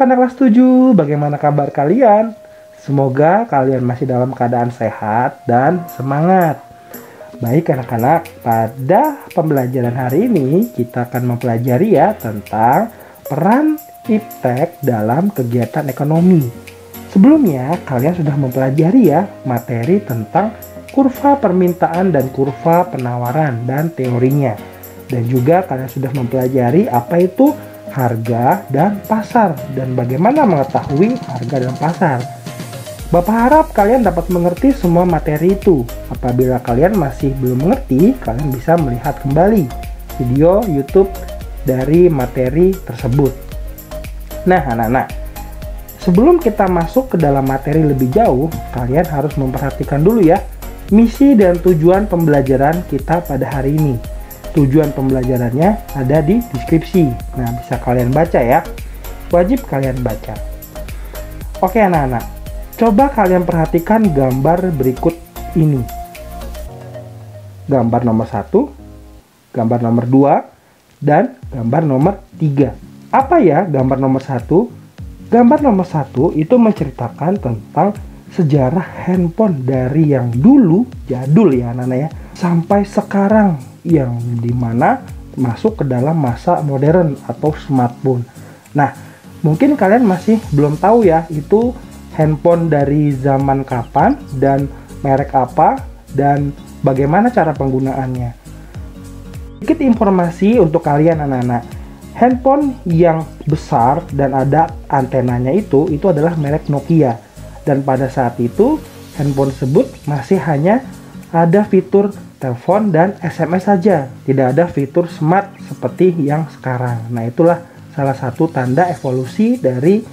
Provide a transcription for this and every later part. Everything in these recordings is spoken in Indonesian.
anak-anak kelas 7, bagaimana kabar kalian? Semoga kalian masih dalam keadaan sehat dan semangat. Baik anak-anak, pada pembelajaran hari ini kita akan mempelajari ya tentang peran iptek dalam kegiatan ekonomi. Sebelumnya kalian sudah mempelajari ya materi tentang kurva permintaan dan kurva penawaran dan teorinya. Dan juga kalian sudah mempelajari apa itu harga dan pasar dan bagaimana mengetahui harga dan pasar. Bapak harap kalian dapat mengerti semua materi itu. Apabila kalian masih belum mengerti, kalian bisa melihat kembali video YouTube dari materi tersebut. Nah, anak-anak, sebelum kita masuk ke dalam materi lebih jauh, kalian harus memperhatikan dulu ya misi dan tujuan pembelajaran kita pada hari ini. Tujuan pembelajarannya ada di deskripsi. Nah, bisa kalian baca ya. Wajib kalian baca. Oke anak-anak, coba kalian perhatikan gambar berikut ini. Gambar nomor 1, gambar nomor 2, dan gambar nomor 3. Apa ya gambar nomor 1? Gambar nomor 1 itu menceritakan tentang sejarah handphone dari yang dulu, jadul ya anak-anak ya, sampai sekarang yang dimana masuk ke dalam masa modern atau smartphone. Nah, mungkin kalian masih belum tahu ya itu handphone dari zaman kapan dan merek apa dan bagaimana cara penggunaannya. Sedikit informasi untuk kalian anak-anak. Handphone yang besar dan ada antenanya itu adalah merek Nokia. Dan pada saat itu handphone tersebut masih hanya ada fitur telepon dan SMS saja. Tidak ada fitur smart seperti yang sekarang. Nah, itulah salah satu tanda evolusi dari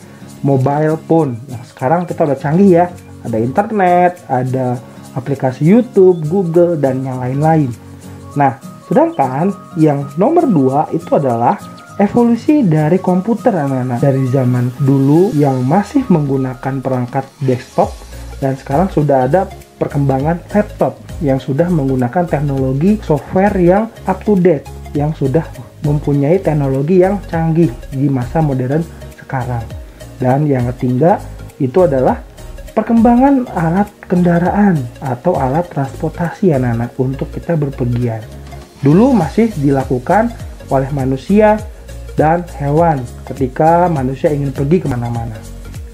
mobile phone. Nah, sekarang kita udah canggih ya. Ada internet, ada aplikasi YouTube, Google, dan yang lain-lain. Nah, sedangkan yang nomor 2 itu adalah evolusi dari komputer anak-anak. Dari zaman dulu yang masih menggunakan perangkat desktop dan sekarang sudah ada perkembangan laptop yang sudah menggunakan teknologi software yang up to date, yang sudah mempunyai teknologi yang canggih di masa modern sekarang. Dan yang ketiga itu adalah perkembangan alat kendaraan atau alat transportasi anak-anak untuk kita berpergian. Dulu masih dilakukan oleh manusia dan hewan ketika manusia ingin pergi kemana-mana.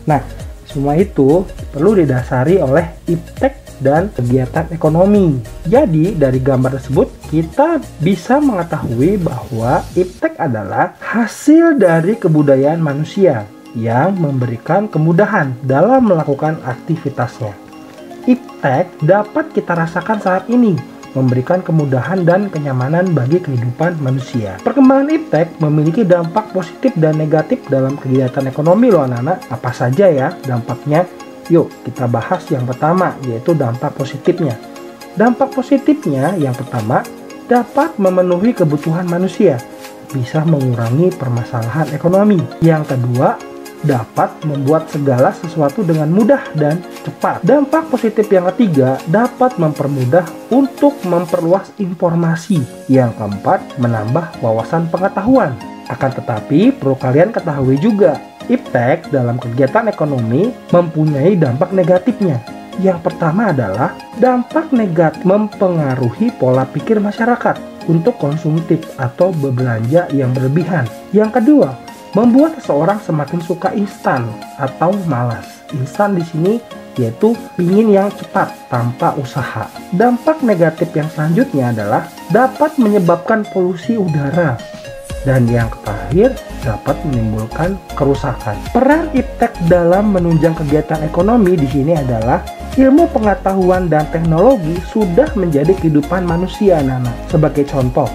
Nah, semua itu perlu didasari oleh iptek dan kegiatan ekonomi. Jadi dari gambar tersebut kita bisa mengetahui bahwa iptek adalah hasil dari kebudayaan manusia yang memberikan kemudahan dalam melakukan aktivitasnya. Iptek dapat kita rasakan saat ini, memberikan kemudahan dan kenyamanan bagi kehidupan manusia. Perkembangan iptek memiliki dampak positif dan negatif dalam kegiatan ekonomi loh anak-anak. Apa saja ya dampaknya? Yuk kita bahas yang pertama, yaitu dampak positifnya. Dampak positifnya yang pertama, dapat memenuhi kebutuhan manusia, bisa mengurangi permasalahan ekonomi. Yang kedua, dapat membuat segala sesuatu dengan mudah dan cepat. Dampak positif yang ketiga, dapat mempermudah untuk memperluas informasi. Yang keempat, menambah wawasan pengetahuan. Akan tetapi, perlu kalian ketahui juga, iptek dalam kegiatan ekonomi mempunyai dampak negatifnya. Yang pertama adalah dampak negatif mempengaruhi pola pikir masyarakat untuk konsumtif atau berbelanja yang berlebihan. Yang kedua, membuat seseorang semakin suka instan atau malas. Instan di sini yaitu ingin yang cepat tanpa usaha. Dampak negatif yang selanjutnya adalah dapat menyebabkan polusi udara. Dan yang terakhir dapat menimbulkan kerusakan. Peran iptek dalam menunjang kegiatan ekonomi di sini adalah ilmu pengetahuan dan teknologi sudah menjadi kehidupan manusia anak-anak. Sebagai contoh,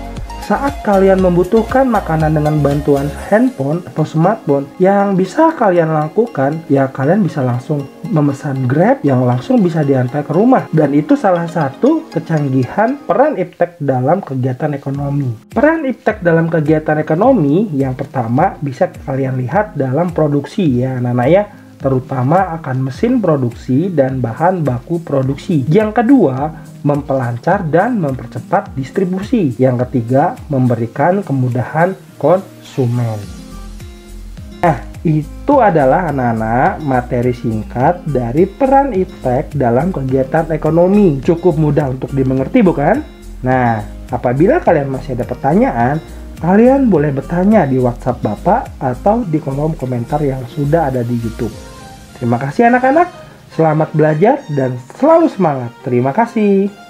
saat kalian membutuhkan makanan dengan bantuan handphone atau smartphone, yang bisa kalian lakukan, ya kalian bisa langsung memesan Grab yang langsung bisa diantar ke rumah. Dan itu salah satu kecanggihan peran iptek dalam kegiatan ekonomi. Peran iptek dalam kegiatan ekonomi yang pertama bisa kalian lihat dalam produksi ya anak-anak ya, terutama akan mesin produksi dan bahan baku produksi. Yang kedua, mempelancar dan mempercepat distribusi. Yang ketiga, memberikan kemudahan konsumen. Nah, Itu adalah anak-anak materi singkat dari peran iptek dalam kegiatan ekonomi. Cukup mudah untuk dimengerti bukan? Nah, apabila kalian masih ada pertanyaan, kalian boleh bertanya di WhatsApp Bapak atau di kolom komentar yang sudah ada di YouTube. Terima kasih anak-anak, selamat belajar dan selalu semangat. Terima kasih.